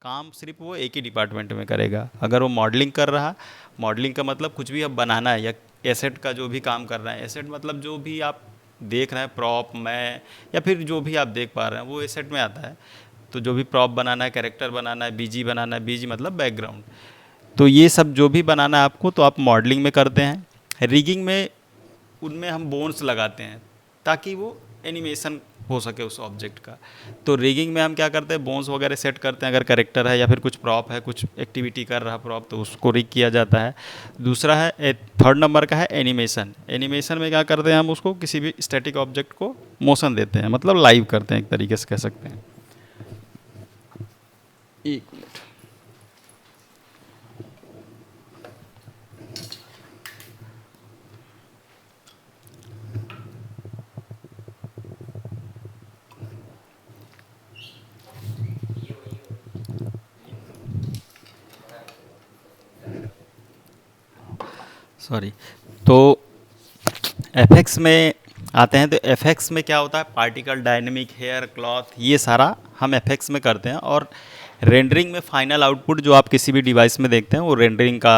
काम सिर्फ वो एक ही डिपार्टमेंट में करेगा। अगर वो मॉडलिंग कर रहा, मॉडलिंग का मतलब कुछ भी अब बनाना है, या एसेट का जो भी काम कर रहा है, एसेट मतलब जो भी आप देख रहे हैं, प्रॉप में या फिर जो भी आप देख पा रहे हैं वो एसेट में आता है। तो जो भी प्रॉप बनाना है, कैरेक्टर बनाना है, बीजी बनाना है, बीजी मतलब बैकग्राउंड, तो ये सब जो भी बनाना है आपको, तो आप मॉडलिंग में करते हैं। रिगिंग में उनमें हम बोन्स लगाते हैं ताकि वो एनिमेशन हो सके उस ऑब्जेक्ट का। तो रिगिंग में हम क्या करते हैं, बोन्स वगैरह सेट करते हैं। अगर करेक्टर है या फिर कुछ प्रॉप है, कुछ एक्टिविटी कर रहा प्रॉप, तो उसको रिग किया जाता है। दूसरा है थर्ड नंबर का है एनिमेशन। एनिमेशन में क्या करते हैं, हम उसको किसी भी स्टैटिक ऑब्जेक्ट को मोशन देते हैं, मतलब लाइव करते हैं एक तरीके से कह सकते हैं। एक मिनट। सॉरी। तो एफएक्स में आते हैं। तो एफएक्स में क्या होता है, पार्टिकल, डायनेमिक, हेयर, क्लॉथ, ये सारा हम एफएक्स में करते हैं। और रेंडरिंग में फाइनल आउटपुट जो आप किसी भी डिवाइस में देखते हैं वो रेंडरिंग का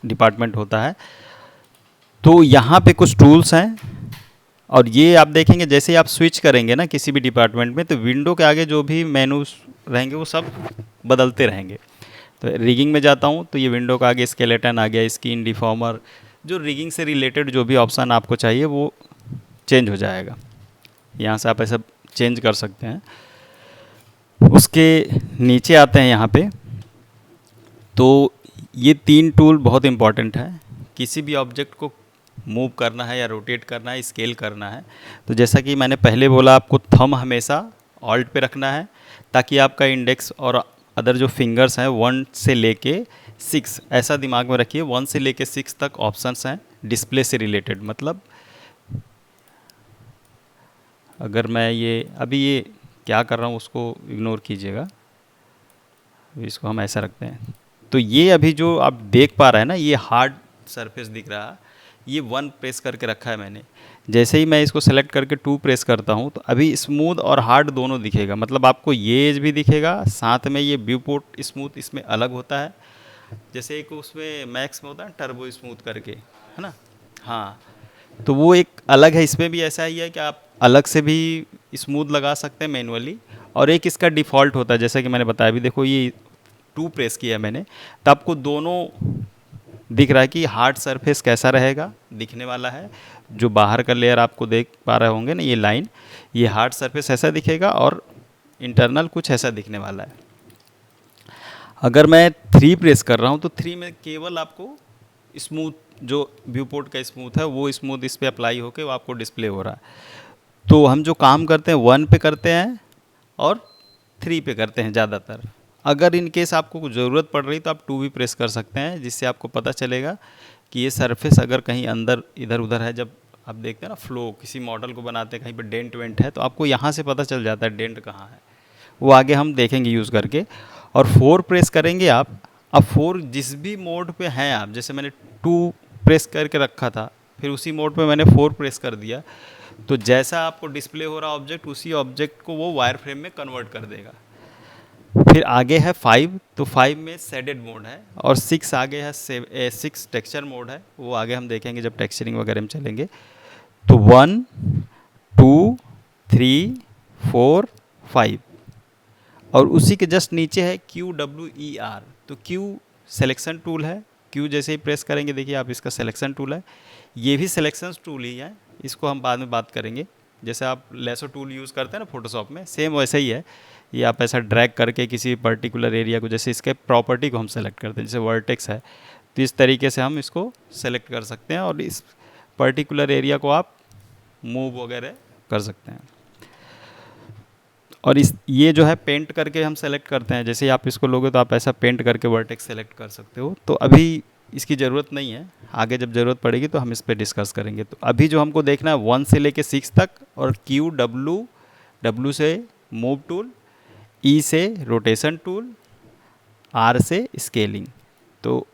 डिपार्टमेंट होता है। तो यहाँ पे कुछ टूल्स हैं, और ये आप देखेंगे जैसे ही आप स्विच करेंगे ना किसी भी डिपार्टमेंट में, तो विंडो के आगे जो भी मेनूज रहेंगे वो सब बदलते रहेंगे। तो रिगिंग में जाता हूँ तो ये विंडो का आगे स्केलेटन आ गया, स्किन, डिफॉर्मर, जो रिगिंग से रिलेटेड जो भी ऑप्शन आपको चाहिए वो चेंज हो जाएगा। यहाँ से आप ऐसा चेंज कर सकते हैं। उसके नीचे आते हैं यहाँ पे, तो ये 3 टूल बहुत इंपॉर्टेंट है। किसी भी ऑब्जेक्ट को मूव करना है या रोटेट करना है, स्केल करना है, तो जैसा कि मैंने पहले बोला, आपको थंब हमेशा ऑल्ट पे रखना है ताकि आपका इंडेक्स और अदर जो फिंगर्स हैं 1 से लेके 6, ऐसा दिमाग में रखिए, 1 से लेके 6 तक ऑप्शंस हैं डिस्प्ले से रिलेटेड। मतलब अगर मैं ये अभी ये क्या कर रहा हूँ उसको इग्नोर कीजिएगा, इसको हम ऐसा रखते हैं। तो ये अभी जो आप देख पा रहे हैं ना, ये हार्ड सरफेस दिख रहा है, ये 1 प्रेस करके रखा है मैंने। जैसे ही मैं इसको सेलेक्ट करके 2 प्रेस करता हूँ तो अभी स्मूथ और हार्ड दोनों दिखेगा। मतलब आपको ये एज भी दिखेगा, साथ में ये व्यू पोर्ट स्मूथ इसमें अलग होता है। जैसे एक उसमें मैक्स में होता है टर्बो स्मूथ करके, है ना। हाँ, तो वो एक अलग है। इसमें भी ऐसा ही है कि आप अलग से भी स्मूथ लगा सकते हैं मैनुअली, और एक इसका डिफ़ॉल्ट होता है जैसा कि मैंने बताया। अभी देखो ये 2 प्रेस किया है मैंने, तो आपको दोनों दिख रहा है कि हार्ड सरफेस कैसा रहेगा, दिखने वाला है। जो बाहर का लेयर आपको देख पा रहे होंगे ना, ये लाइन, ये हार्ड सरफेस ऐसा दिखेगा, और इंटरनल कुछ ऐसा दिखने वाला है। अगर मैं 3 प्रेस कर रहा हूँ तो 3 में केवल आपको स्मूथ, जो व्यू पोर्ट का स्मूथ है वो स्मूथ इस पर अप्लाई होकर वो आपको डिस्प्ले हो रहा है। तो हम जो काम करते हैं 1 पे करते हैं और 3 पे करते हैं ज़्यादातर। अगर इन केस आपको कुछ ज़रूरत पड़ रही तो आप 2 भी प्रेस कर सकते हैं, जिससे आपको पता चलेगा कि ये सरफेस अगर कहीं अंदर इधर उधर है। जब आप देखते हैं ना फ्लो, किसी मॉडल को बनाते हैं, कहीं पर डेंट वेंट है तो आपको यहाँ से पता चल जाता है डेंट कहाँ है। वो आगे हम देखेंगे यूज़ करके। और 4 प्रेस करेंगे आप। अब 4 जिस भी मोड पे हैं आप, जैसे मैंने 2 प्रेस करके रखा था, फिर उसी मोड पे मैंने 4 प्रेस कर दिया, तो जैसा आपको डिस्प्ले हो रहा ऑब्जेक्ट, उसी ऑब्जेक्ट को वो वायर फ्रेम में कन्वर्ट कर देगा। फिर आगे है 5, तो 5 में शेडेड मोड है, और 6 आगे है 6 टेक्सचर मोड है, वो आगे हम देखेंगे जब टेक्सचरिंग वगैरह में चलेंगे। तो 1 2 3 4 5, और उसी के जस्ट नीचे है QWER। तो Q सिलेक्शन टूल है। Q जैसे ही प्रेस करेंगे देखिए आप, इसका सिलेक्शन टूल है। ये भी सिलेक्शन टूल ही है, इसको हम बाद में बात करेंगे। जैसे आप लेसो टूल यूज़ करते हैं ना फोटोशॉप में, सेम वैसे ही है। ये आप ऐसा ड्रैग करके किसी पर्टिकुलर एरिया को, जैसे इसके प्रॉपर्टी को हम सेलेक्ट करते हैं, जैसे वर्टेक्स है, तो इस तरीके से हम इसको सेलेक्ट कर सकते हैं, और इस पर्टिकुलर एरिया को आप मूव वगैरह कर सकते हैं। और इस ये जो है पेंट करके हम सेलेक्ट करते हैं। जैसे ही आप इसको लोगे तो आप ऐसा पेंट करके वर्टेक्स सेलेक्ट कर सकते हो। तो अभी इसकी ज़रूरत नहीं है, आगे जब ज़रूरत पड़ेगी तो हम इस पर डिस्कस करेंगे। तो अभी जो हमको देखना है 1 से लेके 6 तक, और W से मूव टूल, E से रोटेशन टूल, R से स्केलिंग। तो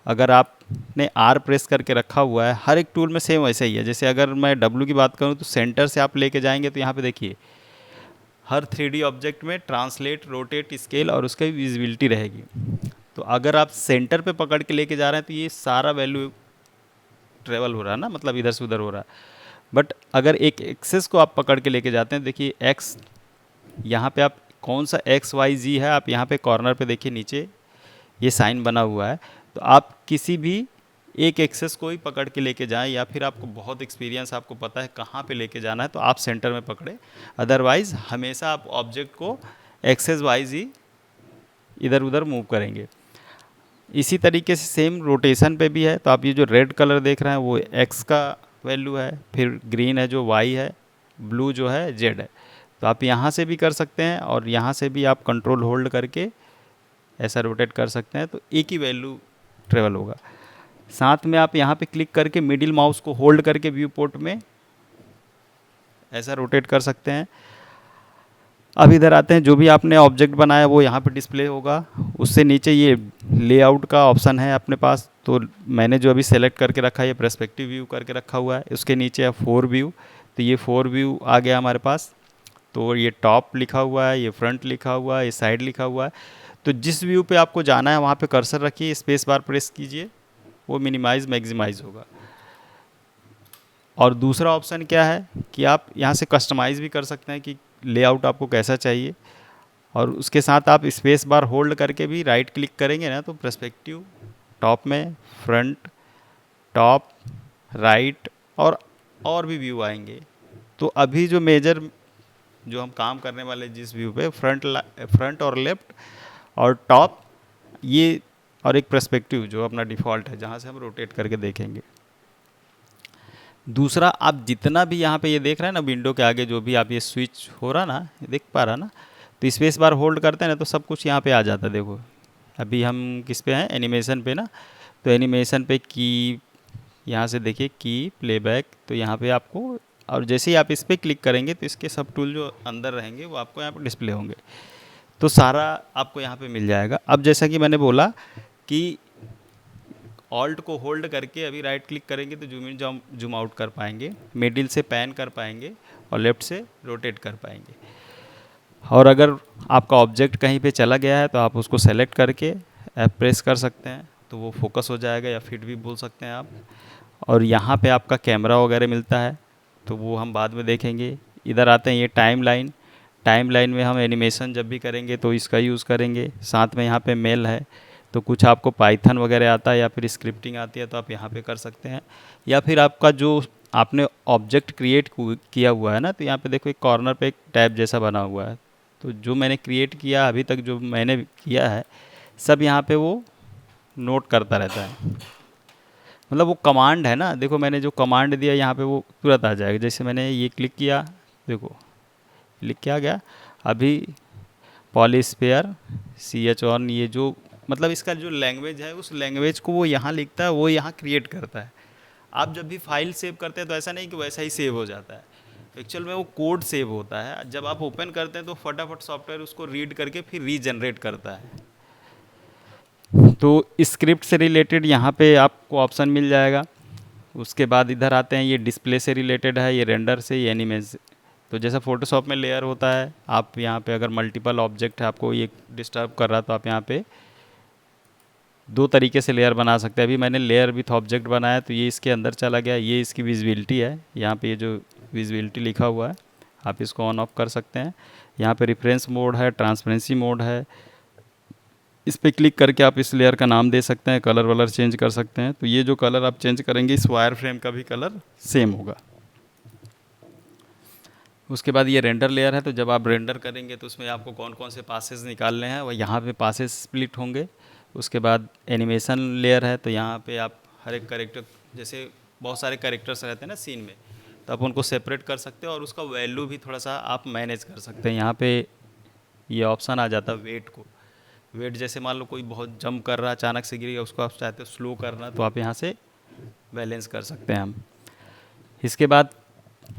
अगर आपने R प्रेस करके रखा हुआ है, हर एक टूल में सेम वैसे ही है। जैसे अगर मैं W की बात करूँ तो सेंटर से आप लेके जाएंगे तो यहाँ पे देखिए हर 3D ऑब्जेक्ट में ट्रांसलेट, रोटेट, स्केल और उसकी विजिबिलिटी रहेगी। तो अगर आप सेंटर पे पकड़ के लेके जा रहे हैं तो ये सारा वैल्यू ट्रेवल हो रहा है ना, मतलब इधर से उधर हो रहा है। बट अगर एक एक्सेस को आप पकड़ के लेके जाते हैं, देखिए एक्स, यहाँ पे आप कौन सा एक्स वाई जी है, आप यहाँ पे कॉर्नर पे देखिए नीचे ये साइन बना हुआ है। तो आप किसी भी एक एक्सेस को ही पकड़ के लेके जाएं, या फिर आपको बहुत एक्सपीरियंस, आपको पता है कहाँ पे लेके जाना है, तो आप सेंटर में पकड़े। अदरवाइज़ हमेशा आप ऑब्जेक्ट को एक्सेस वाइज ही इधर उधर मूव करेंगे। इसी तरीके से सेम रोटेशन पे भी है। तो आप ये जो रेड कलर देख रहे हैं वो एक्स का वैल्यू है, फिर ग्रीन है जो वाई है, ब्लू जो है जेड है। तो आप यहाँ से भी कर सकते हैं और यहाँ से भी आप कंट्रोल होल्ड करके ऐसा रोटेट कर सकते हैं, तो एक ही वैल्यू ट्रेवल होगा। साथ में आप यहाँ पे क्लिक करके मिडिल माउस को होल्ड करके व्यू पोर्ट में ऐसा रोटेट कर सकते हैं। अब इधर आते हैं, जो भी आपने ऑब्जेक्ट बनाया वो यहाँ पे डिस्प्ले होगा। उससे नीचे ये लेआउट का ऑप्शन है अपने पास, तो मैंने जो अभी सेलेक्ट करके रखा है ये पर्सपेक्टिव व्यू करके रखा हुआ है। उसके नीचे है 4 व्यू, तो ये 4 व्यू आ गया हमारे पास। तो ये टॉप लिखा हुआ है, ये फ्रंट लिखा हुआ है, ये साइड लिखा हुआ है। तो जिस व्यू पे आपको जाना है वहाँ पे कर्सर रखिए, स्पेस बार प्रेस कीजिए, वो मिनिमाइज मैक्सिमाइज होगा। और दूसरा ऑप्शन क्या है कि आप यहाँ से कस्टमाइज़ भी कर सकते हैं कि लेआउट आपको कैसा चाहिए। और उसके साथ आप स्पेस बार होल्ड करके भी राइट क्लिक करेंगे ना, तो पर्सपेक्टिव, टॉप में फ्रंट, टॉप, राइट और भी व्यू आएंगे। तो अभी जो मेजर जो हम काम करने वाले जिस व्यू पे फ्रंट और लेफ्ट और टॉप, ये और एक पर्सपेक्टिव जो अपना डिफ़ॉल्ट है जहाँ से हम रोटेट करके देखेंगे। दूसरा, आप जितना भी यहाँ पे ये देख रहे हैं ना विंडो के आगे, जो भी आप ये स्विच हो रहा ना, देख पा रहा ना, तो स्पेस बार होल्ड करते हैं ना तो सब कुछ यहाँ पे आ जाता है। देखो अभी हम किस पे हैं, एनिमेशन पे ना, तो एनिमेशन पे की, यहाँ से देखिए की प्लेबैक, तो यहाँ पे आपको, और जैसे ही आप इस पर क्लिक करेंगे तो इसके सब टूल जो अंदर रहेंगे वो आपको यहाँ पर डिस्प्ले होंगे। तो सारा आपको यहाँ पे मिल जाएगा। अब जैसा कि मैंने बोला कि ऑल्ट को होल्ड करके अभी राइट क्लिक करेंगे तो जूम इन जूम आउट कर पाएंगे, मिडिल से पैन कर पाएंगे और लेफ़्ट से रोटेट कर पाएंगे। और अगर आपका ऑब्जेक्ट कहीं पे चला गया है तो आप उसको सेलेक्ट करके F प्रेस कर सकते हैं, तो वो फोकस हो जाएगा, या फिट भी बोल सकते हैं आप। और यहाँ पे आपका कैमरा वगैरह मिलता है, तो वो हम बाद में देखेंगे। इधर आते हैं, ये टाइम लाइन में हम एनिमेशन जब भी करेंगे तो इसका यूज़ करेंगे। साथ में यहाँ पे मेल है, तो कुछ आपको पाइथन वगैरह आता है या फिर स्क्रिप्टिंग आती है तो आप यहाँ पे कर सकते हैं। या फिर आपका जो आपने ऑब्जेक्ट क्रिएट किया हुआ है ना, तो यहाँ पे देखो एक कॉर्नर पे एक टैब जैसा बना हुआ है, तो जो मैंने क्रिएट किया अभी तक, जो मैंने किया है सब यहाँ पे वो नोट करता रहता है। मतलब वो कमांड है ना, देखो मैंने जो कमांड दिया यहाँ पे वो तुरंत आ जाएगा। जैसे मैंने ये क्लिक किया, देखो लिख के आ गया। अभी पॉलीस्फेयर CH ऑन, ये जो मतलब इसका जो लैंग्वेज है उस लैंग्वेज को वो यहाँ लिखता है, वो यहाँ क्रिएट करता है। आप जब भी फाइल सेव करते हैं तो ऐसा नहीं कि वैसा ही सेव हो जाता है, एक्चुअल में वो कोड सेव होता है। जब आप ओपन करते हैं तो फटाफट सॉफ्टवेयर उसको रीड करके फिर रीजनरेट करता है। तो स्क्रिप्ट से रिलेटेड यहाँ पे आपको ऑप्शन मिल जाएगा। उसके बाद इधर आते हैं, ये डिस्प्ले से रिलेटेड है, ये रेंडर से, ये एनिमेज से। तो जैसा फोटोशॉप में लेयर होता है, आप यहाँ पे अगर मल्टीपल ऑब्जेक्ट है आपको ये डिस्टर्ब कर रहा है तो आप यहाँ पे 2 तरीके से लेयर बना सकते हैं। अभी मैंने लेयर विथ ऑब्जेक्ट बनाया तो ये इसके अंदर चला गया, ये इसकी विजिबिलिटी है। यहाँ पे ये जो विजिबिलिटी लिखा हुआ है आप इसको ऑन ऑफ कर सकते हैं। यहाँ पे रेफरेंस मोड है, ट्रांसपेरेंसी मोड है, इस पर क्लिक करके आप इस लेयर का नाम दे सकते हैं, कलर वलर चेंज कर सकते हैं। तो ये जो कलर आप चेंज करेंगे इस वायर फ्रेम का भी कलर सेम होगा। उसके बाद ये रेंडर लेयर है, तो जब आप रेंडर करेंगे तो उसमें आपको कौन कौन से पासेस निकालने हैं, वह यहाँ पे पासेस स्प्लिट होंगे। उसके बाद एनिमेशन लेयर है, तो यहाँ पे आप हर एक कैरेक्टर, जैसे बहुत सारे कैरेक्टर्स रहते हैं ना सीन में, तो आप उनको सेपरेट कर सकते हैं और उसका वैल्यू भी थोड़ा सा आप मैनेज कर सकते हैं। यहाँ पे ये ऑप्शन आ जाता है वेट को, वेट जैसे मान लो कोई बहुत जंप कर रहा है, अचानक से गिर गया, उसको आप चाहते हो स्लो करना, तो आप यहाँ से बैलेंस कर सकते हैं हम। इसके बाद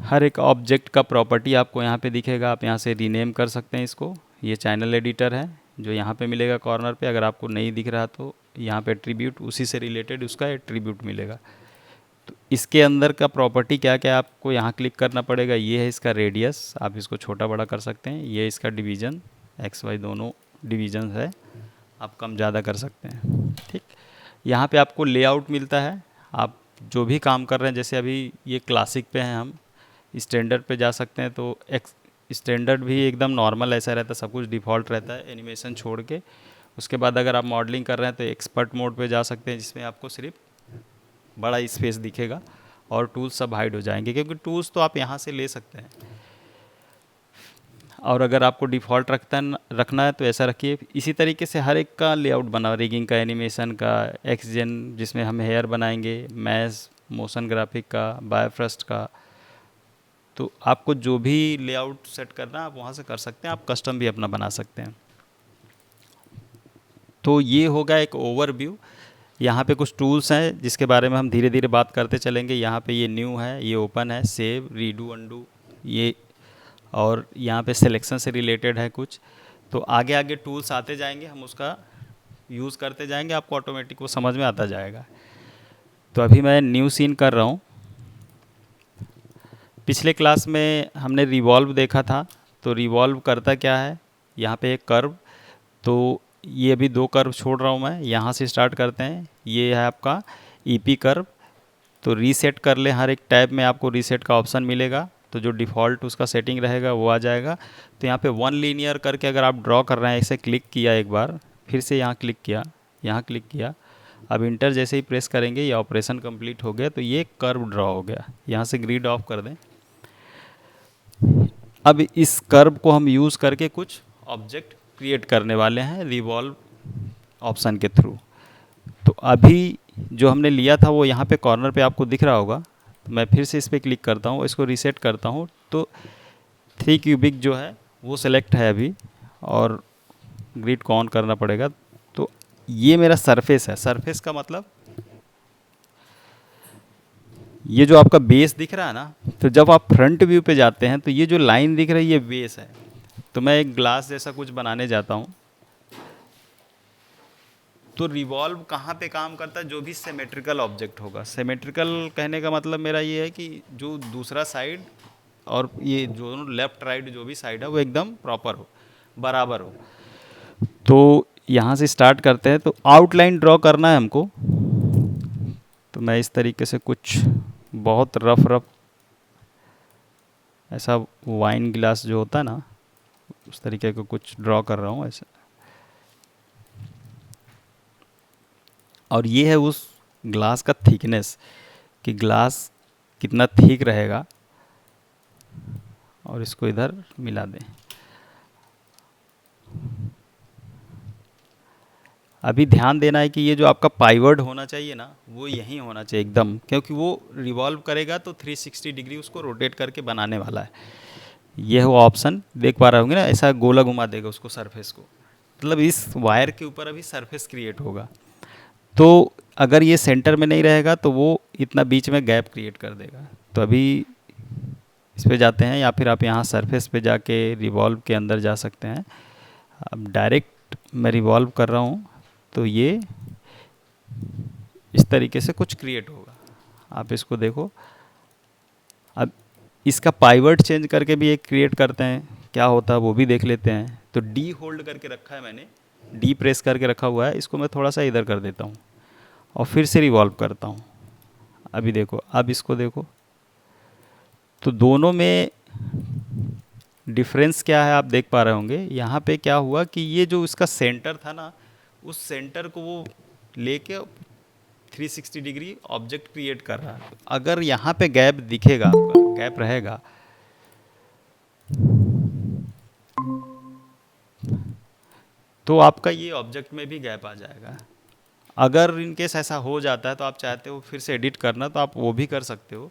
हर एक ऑब्जेक्ट का प्रॉपर्टी आपको यहाँ पे दिखेगा, आप यहाँ से रीनेम कर सकते हैं इसको। ये चैनल एडिटर है जो यहाँ पे मिलेगा कॉर्नर पे, अगर आपको नहीं दिख रहा तो यहाँ पे एट्रीब्यूट, उसी से रिलेटेड उसका एट्रीब्यूट मिलेगा। तो इसके अंदर का प्रॉपर्टी क्या क्या आपको यहाँ क्लिक करना पड़ेगा, ये है इसका रेडियस, आप इसको छोटा बड़ा कर सकते हैं, ये इसका डिवीज़न, एक्स वाई दोनों डिवीजन है, आप कम ज़्यादा कर सकते हैं। ठीक, यहाँ पे आपको लेआउट मिलता है, आप जो भी काम कर रहे हैं, जैसे अभी ये क्लासिक पे हैं, हम स्टैंडर्ड पे जा सकते हैं, तो स्टैंडर्ड भी एकदम नॉर्मल ऐसा रहता है, सब कुछ डिफ़ॉल्ट रहता है एनिमेशन छोड़ के। उसके बाद अगर आप मॉडलिंग कर रहे हैं तो एक्सपर्ट मोड पे जा सकते हैं, जिसमें आपको सिर्फ बड़ा स्पेस दिखेगा और टूल्स सब हाइड हो जाएंगे, क्योंकि टूल्स तो आप यहाँ से ले सकते हैं। और अगर आपको डिफ़ॉल्ट रखना है तो ऐसा रखिए। इसी तरीके से हर एक का लेआउट बना, रिगिंग का, एनिमेशन का, एक्सजेन जिसमें हम हेयर बनाएंगे, मैज, मोशन ग्राफिक का, बायोफ्रस्ट का, तो आपको जो भी लेआउट सेट करना है आप वहाँ से कर सकते हैं, आप कस्टम भी अपना बना सकते हैं। तो ये होगा एक ओवरव्यू। यहाँ पे कुछ टूल्स हैं जिसके बारे में हम धीरे धीरे बात करते चलेंगे। यहाँ पे ये न्यू है, ये ओपन है, सेव, रीडू, अंडू, ये, और यहाँ पे सिलेक्शन से रिलेटेड है कुछ। तो आगे आगे टूल्स आते जाएंगे, हम उसका यूज़ करते जाएंगे, आपको ऑटोमेटिक वो समझ में आता जाएगा। तो अभी मैं न्यू सीन कर रहा हूँ। पिछले क्लास में हमने रिवॉल्व देखा था, तो रिवॉल्व करता क्या है, यहाँ पे एक कर्व, तो ये अभी 2 कर्व छोड़ रहा हूँ मैं, यहाँ से स्टार्ट करते हैं। ये है आपका ईपी कर्व, तो रीसेट कर ले, हर एक टैब में आपको रीसेट का ऑप्शन मिलेगा, तो जो डिफ़ॉल्ट उसका सेटिंग रहेगा वो आ जाएगा। तो यहाँ पे 1 लीनियर करके अगर आप ड्रॉ कर रहे हैं, ऐसे क्लिक किया एक बार, फिर से यहाँ क्लिक किया, यहाँ क्लिक किया, अब इंटर जैसे ही प्रेस करेंगे ये ऑपरेशन कंप्लीट हो गया, तो ये कर्व ड्रॉ हो गया। यहाँ से ग्रिड ऑफ कर दें। अब इस कर्व को हम यूज़ करके कुछ ऑब्जेक्ट क्रिएट करने वाले हैं रिवॉल्व ऑप्शन के थ्रू। तो अभी जो हमने लिया था वो यहाँ पे कॉर्नर पे आपको दिख रहा होगा, तो मैं फिर से इस पर क्लिक करता हूँ, इसको रीसेट करता हूँ, तो 3 क्यूबिक जो है वो सिलेक्ट है अभी, और ग्रिड को ऑन करना पड़ेगा। तो ये मेरा सरफेस है। सरफेस का मतलब ये जो आपका बेस दिख रहा है ना, तो जब आप फ्रंट व्यू पे जाते हैं तो ये जो लाइन दिख रही है ये बेस है। तो मैं एक ग्लास जैसा कुछ बनाने जाता हूँ। तो रिवॉल्व कहाँ पे काम करता है, जो भी सिमेट्रिकल ऑब्जेक्ट होगा। सिमेट्रिकल कहने का मतलब मेरा ये है कि जो दूसरा साइड और ये जो लेफ्ट राइट जो भी साइड है वो एकदम प्रॉपर हो, बराबर हो। तो यहाँ से स्टार्ट करते हैं। तो आउटलाइन ड्रॉ करना है हमको, तो मैं इस तरीके से कुछ बहुत रफ रफ ऐसा वाइन ग्लास जो होता है ना, उस तरीके का कुछ ड्रॉ कर रहा हूँ ऐसे। और ये है उस ग्लास का थिकनेस, कि ग्लास कितना थिक रहेगा, और इसको इधर मिला दें। अभी ध्यान देना है कि ये जो आपका पाइवट होना चाहिए ना, वो यहीं होना चाहिए एकदम, क्योंकि वो रिवॉल्व करेगा तो 360 डिग्री उसको रोटेट करके बनाने वाला है। ये हो ऑप्शन, देख पा रहे होंगे ना, ऐसा गोला घुमा देगा उसको, सरफेस को, मतलब इस वायर के ऊपर अभी सरफेस क्रिएट होगा। तो अगर ये सेंटर में नहीं रहेगा तो वो इतना बीच में गैप क्रिएट कर देगा। तो अभी इस पे जाते हैं, या फिर आप यहाँ सरफेस पे जाके रिवॉल्व के अंदर जा सकते हैं। अब डायरेक्ट मैं रिवॉल्व कर रहा हूँ, तो ये इस तरीके से कुछ क्रिएट होगा। आप इसको देखो। अब इसका पाइवट चेंज करके भी एक क्रिएट करते हैं, क्या होता है वो भी देख लेते हैं। तो डी होल्ड करके रखा है मैंने, डी प्रेस करके रखा हुआ है, इसको मैं थोड़ा सा इधर कर देता हूँ और फिर से रिवॉल्व करता हूँ। अभी देखो, अब इसको देखो, तो दोनों में डिफरेंस क्या है आप देख पा रहे होंगे। यहाँ पे क्या हुआ कि ये जो इसका सेंटर था ना, उस सेंटर को वो लेके 360 डिग्री ऑब्जेक्ट क्रिएट कर रहा है। अगर यहाँ पे गैप दिखेगा, गैप रहेगा, तो आपका ये ऑब्जेक्ट में भी गैप आ जाएगा। अगर इनकेस ऐसा हो जाता है तो आप चाहते हो फिर से एडिट करना, तो आप वो भी कर सकते हो,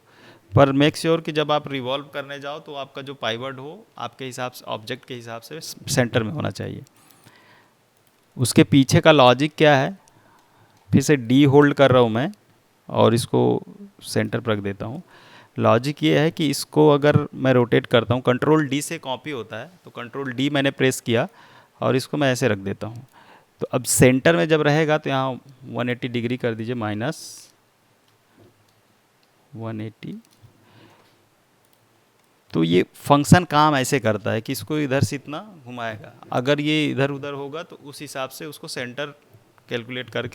पर मेक श्योर कि जब आप रिवॉल्व करने जाओ तो आपका जो पाइवट हो आपके हिसाब से, ऑब्जेक्ट के हिसाब से सेंटर में होना चाहिए। उसके पीछे का लॉजिक क्या है, फिर से डी होल्ड कर रहा हूँ मैं और इसको सेंटर पर रख देता हूँ। लॉजिक ये है कि इसको अगर मैं रोटेट करता हूँ, कंट्रोल डी से कॉपी होता है, तो कंट्रोल डी मैंने प्रेस किया और इसको मैं ऐसे रख देता हूँ। तो अब सेंटर में जब रहेगा तो यहाँ 180 डिग्री कर दीजिए, माइनस 180। तो ये फंक्शन काम ऐसे करता है कि इसको इधर से इतना घुमाएगा, अगर ये इधर उधर होगा तो उस हिसाब से उसको सेंटर कैलकुलेट करके